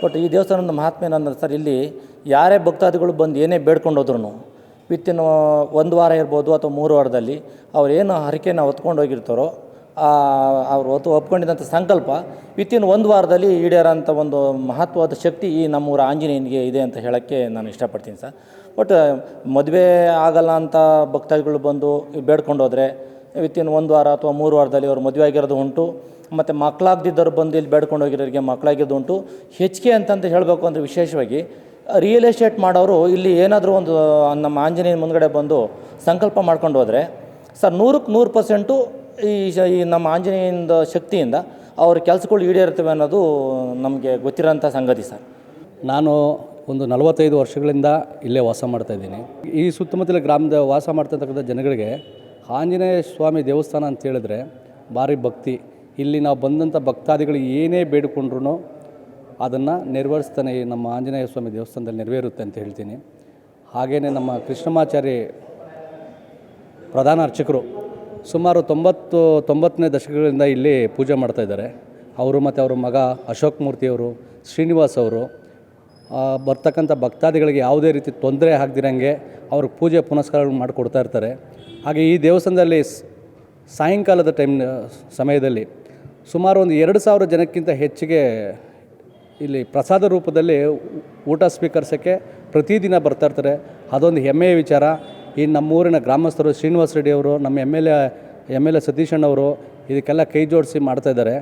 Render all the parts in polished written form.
But ಈ ದೇವಸ್ಥಾನದ ಮಹಾತ್ಮೆ ಏನಂದ್ರೆ ಸರ್, ಇಲ್ಲಿ ಯಾರೇ ಭಕ್ತಾದಿಗಳು ಬಂದು ಏನೇ ಬೇಡ್ಕೊಂಡು ಹೋದ್ರೂ ವಿತಿನ್ 1 ವಾರ ಇರ್ಬೋದು ಅಥವಾ 3 ವಾರದಲ್ಲಿ ಅವ್ರೇನು ಹರಕೆನ ಹೊತ್ಕೊಂಡು ಹೋಗಿರ್ತಾರೋ ಅವರು ಒಪ್ಕೊಂಡಿದ್ದಂಥ ಸಂಕಲ್ಪ ವಿತಿನ್ 1 ವಾರದಲ್ಲಿ ಈಡೇರೋಂಥ ಒಂದು ಮಹತ್ವದ ಶಕ್ತಿ ಈ ನಮ್ಮೂರ ಆಂಜನೇಯನಿಗೆ ಇದೆ ಅಂತ ಹೇಳೋಕ್ಕೆ ನಾನು ಇಷ್ಟಪಡ್ತೀನಿ ಸರ್. ಬಟ್ ಮದುವೆ ಆಗಲ್ಲ ಅಂತ ಭಕ್ತಾದಿಗಳು ಬಂದು ಬೇಡ್ಕೊಂಡು ಹೋದರೆ ವಿತಿನ್ 1 ವಾರ ಅಥವಾ 3 ವಾರದಲ್ಲಿ ಅವ್ರು ಮದುವೆ ಆಗಿರೋದು ಉಂಟು. ಮತ್ತು ಮಕ್ಕಳಾಗದಿದ್ದವ್ರು ಬಂದು ಇಲ್ಲಿ ಬೇಡ್ಕೊಂಡು ಹೋಗಿರೋರಿಗೆ ಮಕ್ಕಳಾಗಿದ್ದು ಉಂಟು. ಹೆಚ್ಚಿಗೆ ಅಂತಂತ ಹೇಳಬೇಕು ಅಂದರೆ ವಿಶೇಷವಾಗಿ ರಿಯಲ್ ಎಸ್ಟೇಟ್ ಮಾಡೋರು ಇಲ್ಲಿ ಏನಾದರೂ ಒಂದು ನಮ್ಮ ಆಂಜನೇಯನ ಮುಂದ್ಗಡೆ ಬಂದು ಸಂಕಲ್ಪ ಮಾಡ್ಕೊಂಡು ಹೋದರೆ ಸರ್ 100ಕ್ಕೆ 100% ಈ ನಮ್ಮ ಆಂಜನೇಯನ ಶಕ್ತಿಯಿಂದ ಅವ್ರ ಕೆಲಸಗಳು ಈಡೇರ್ತವೆ ಅನ್ನೋದು ನಮಗೆ ಗೊತ್ತಿರೋಂಥ ಸಂಗತಿ ಸರ್. ನಾನು ಒಂದು 45 ವರ್ಷಗಳಿಂದ ಇಲ್ಲೇ ವಾಸ ಮಾಡ್ತಾಯಿದ್ದೀನಿ. ಈ ಸುತ್ತಮುತ್ತಲ ಗ್ರಾಮದ ವಾಸ ಮಾಡ್ತಕ್ಕಂಥ ಜನಗಳಿಗೆ ಆಂಜನೇಯ ಸ್ವಾಮಿ ದೇವಸ್ಥಾನ ಅಂತ ಹೇಳಿದ್ರೆ ಭಾರಿ ಭಕ್ತಿ. ಇಲ್ಲಿ ನಾವು ಬಂದಂಥ ಭಕ್ತಾದಿಗಳು ಏನೇ ಬೇಡಿಕೊಂಡ್ರೂ ಅದನ್ನು ನೆರವೇರಿಸ್ತಾನೆ ನಮ್ಮ ಆಂಜನೇಯ ಸ್ವಾಮಿ ದೇವಸ್ಥಾನದಲ್ಲಿ ನೆರವೇರುತ್ತೆ ಅಂತ ಹೇಳ್ತೀನಿ. ಹಾಗೆಯೇ ನಮ್ಮ ಕೃಷ್ಣಮಾಚಾರಿ ಪ್ರಧಾನ ಅರ್ಚಕರು ಸುಮಾರು 90ನೇ ದಶಕಗಳಿಂದ ಇಲ್ಲಿ ಪೂಜೆ ಮಾಡ್ತಾಯಿದ್ದಾರೆ. ಅವರು ಮತ್ತು ಅವರ ಮಗ ಅಶೋಕ್ ಮೂರ್ತಿಯವರು, ಶ್ರೀನಿವಾಸ್ ಅವರು ಬರ್ತಕ್ಕಂಥ ಭಕ್ತಾದಿಗಳಿಗೆ ಯಾವುದೇ ರೀತಿ ತೊಂದರೆ ಆಗದಿರಂಗೆ ಅವ್ರಿಗೆ ಪೂಜೆ ಪುನಸ್ಕಾರಗಳು ಮಾಡಿಕೊಡ್ತಾ ಇರ್ತಾರೆ. ಹಾಗೆ ಈ ದೇವಸ್ಥಾನದಲ್ಲಿ ಸಾಯಂಕಾಲದ ಸಮಯದಲ್ಲಿ ಸುಮಾರು ಒಂದು 2,000 ಜನಕ್ಕಿಂತ ಹೆಚ್ಚಿಗೆ ಇಲ್ಲಿ ಪ್ರಸಾದ ರೂಪದಲ್ಲಿ ಊಟ ಸ್ವೀಕರಿಸೋಕ್ಕೆ ಪ್ರತಿದಿನ ಬರ್ತಾಯಿರ್ತಾರೆ. ಅದೊಂದು ಹೆಮ್ಮೆಯ ವಿಚಾರ. ಈ ನಮ್ಮೂರಿನ ಗ್ರಾಮಸ್ಥರು ಶ್ರೀನಿವಾಸ ರೆಡ್ಡಿ ಅವರು, ನಮ್ಮ ಎಮ್ ಎಲ್ ಎ ಸತೀಶಣ್ಣವರು ಇದಕ್ಕೆಲ್ಲ ಕೈ ಜೋಡಿಸಿ ಮಾಡ್ತಾಯಿದ್ದಾರೆ.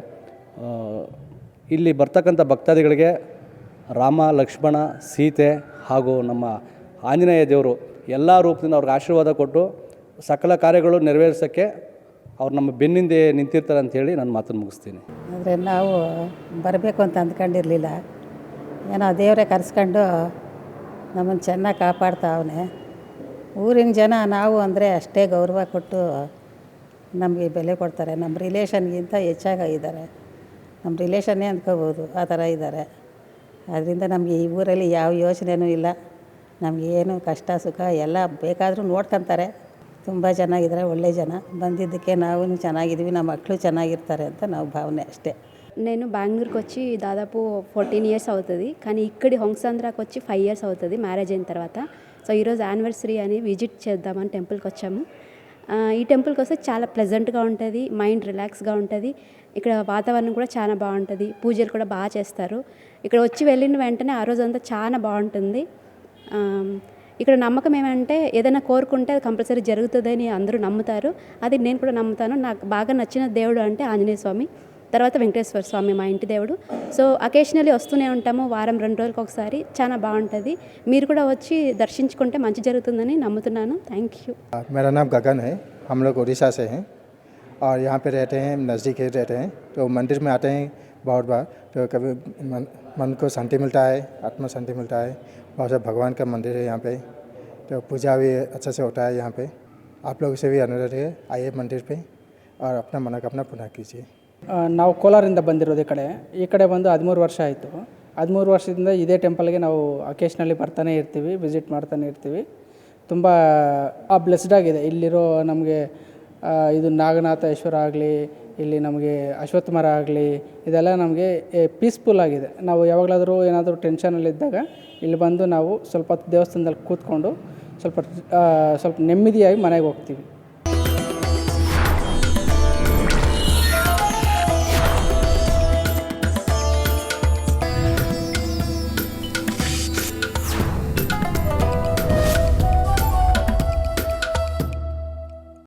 ಇಲ್ಲಿ ಬರ್ತಕ್ಕಂಥ ಭಕ್ತಾದಿಗಳಿಗೆ ರಾಮ, ಲಕ್ಷ್ಮಣ, ಸೀತೆ ಹಾಗೂ ನಮ್ಮ ಆಂಜನೇಯ ದೇವರು ಎಲ್ಲ ರೂಪದಿಂದ ಅವ್ರಿಗೆ ಆಶೀರ್ವಾದ ಕೊಟ್ಟು ಸಕಲ ಕಾರ್ಯಗಳು ನೆರವೇರಿಸೋಕ್ಕೆ ಅವ್ರು ನಮ್ಮ ಬೆನ್ನಿಂದೆ ನಿಂತಿರ್ತಾರೆ ಅಂಥೇಳಿ ನಾನು ಮಾತನ್ನು ಮುಗಿಸ್ತೀನಿ. ಆದರೆ ನಾವು ಬರಬೇಕು ಅಂತ ಅಂದ್ಕೊಂಡಿರಲಿಲ್ಲ. ಏನೋ ದೇವರೇ ಕರೆಸ್ಕೊಂಡು ನಮ್ಮನ್ನು ಚೆನ್ನಾಗಿ ಕಾಪಾಡ್ತಾವನೆ. ಊರಿನ ಜನ ನಾವು ಅಂದರೆ ಅಷ್ಟೇ ಗೌರವ ಕೊಟ್ಟು ನಮಗೆ ಬೆಲೆ ಕೊಡ್ತಾರೆ. ನಮ್ಮ ರಿಲೇಷನ್ಗಿಂತ ಹೆಚ್ಚಾಗಿದ್ದಾರೆ. ನಮ್ಮ ರಿಲೇಷನ್ನೇ ಅಂದ್ಕೋಬೋದು, ಆ ಥರ ಇದ್ದಾರೆ. ಆದ್ದರಿಂದ ನಮಗೆ ಈ ಊರಲ್ಲಿ ಯಾವ ಯೋಚನೆಯೂ ಇಲ್ಲ. ನಮಗೇನು ಕಷ್ಟ ಸುಖ ಎಲ್ಲ ಬೇಕಾದರೂ ನೋಡ್ಕೊತಾರೆ. ತುಂಬ ಚೆನ್ನಾಗಿದ್ದಾರೆ, ಒಳ್ಳೆ ಜನ. ಬಂದಿದ್ದಕ್ಕೆ ನಾವು ಚೆನ್ನಾಗಿದ್ದೀವಿ, ನಮ್ಮ మక్కలు ಚೆನ್ನಾಗಿರ್ತಾರೆ ಅಂತ ನಾವು భావనే అಷ್ಟೇ. నేను బెంగళూరుకి వచ్చి దాదాపు 14 ఇయర్స్ అవుతుంది. కానీ ఇక్కడి హొంగసాంధ్రాకి వచ్చి 5 ఇయర్స్ అవుతుంది మ్యారేజ్ అయిన తర్వాత. సో ఈరోజు యానివర్సరీ అని విజిట్ చేద్దామని టెంపుల్కి వచ్చాము. ఈ టెంపుల్కి వస్తే చాలా ప్లెజెంట్గా ఉంటుంది, మైండ్ రిలాక్స్గా ఉంటుంది. ఇక్కడ వాతావరణం కూడా చాలా బాగుంటుంది, పూజలు కూడా బాగా చేస్తారు. ఇక్కడ వచ్చి వెళ్ళిన వెంటనే ఆ రోజంతా చాలా బాగుంటుంది. ఇక్కడ నమ్మకం ఏమంటే ఏదైనా కోరుకుంటే అది కంపల్సరీ జరుగుతుందని అందరూ నమ్ముతారు. అది నేను కూడా నమ్ముతాను. నాకు బాగా నచ్చిన దేవుడు అంటే ఆంజనేయ స్వామి, తర్వాత వెంకటేశ్వర స్వామి మా ఇంటి దేవుడు. సో అకేషనల్లీ వస్తూనే ఉంటాము, వారం 2 రోజులకు ఒకసారి. చాలా బాగుంటుంది. మీరు కూడా వచ్చి దర్శించుకుంటే మంచి జరుగుతుందని నమ్ముతున్నాను. Thank you. मेरा नाम गगन है. हम लोग उड़ीसा से हैं और यहाँ पे रहते हैं, नज़दीक ही रहते हैं. तो मंदिर में आते हैं बहुत बार. तो कभी मन को शांति मिलता है, आत्मा शांति मिलता है. बहुत सारे भगवान का मंदिर है यहाँ पे. तो पूजा भी अच्छा से होता है यहाँ पे. आप लोगों से भी अनुरोध है, आइए मंदिर पे और अपना मनोकामना पूर्ण कीजिए. ನಾವು ಕೋಲಾರಿಂದ ಬಂದಿರೋದು ಈ ಕಡೆ ಬಂದು 13 ವರ್ಷ ಆಯಿತು. 13 ವರ್ಷದಿಂದ ಇದೇ ಟೆಂಪಲ್ಗೆ ನಾವು ಅಕೇಶ್ನಲ್ಲಿ ಬರ್ತಾನೆ ಇರ್ತೀವಿ, ವಿಸಿಟ್ ಮಾಡ್ತಾನೆ ಇರ್ತೀವಿ. ತುಂಬ ಬ್ಲೆಸ್ಡ್ ಆಗಿದೆ ಇಲ್ಲಿರೋ ನಮಗೆ. ಇದು ನಾಗನಾಥೇಶ್ವರ ಆಗಲಿ, ಇಲ್ಲಿ ನಮಗೆ ಅಶ್ವತ್ಥ ಮರ ಆಗಲಿ, ಇದೆಲ್ಲ ನಮಗೆ ಪೀಸ್ಫುಲ್ ಆಗಿದೆ. ನಾವು ಯಾವಾಗಲಾದರೂ ಏನಾದರೂ ಟೆನ್ಷನಲ್ಲಿದ್ದಾಗ ಇಲ್ಲಿ ಬಂದು ನಾವು ಸ್ವಲ್ಪ ಹೊತ್ತು ದೇವಸ್ಥಾನದಲ್ಲಿ ಕೂತ್ಕೊಂಡು ಸ್ವಲ್ಪ ನೆಮ್ಮದಿಯಾಗಿ ಮನೆಗೆ ಹೋಗ್ತೀವಿ.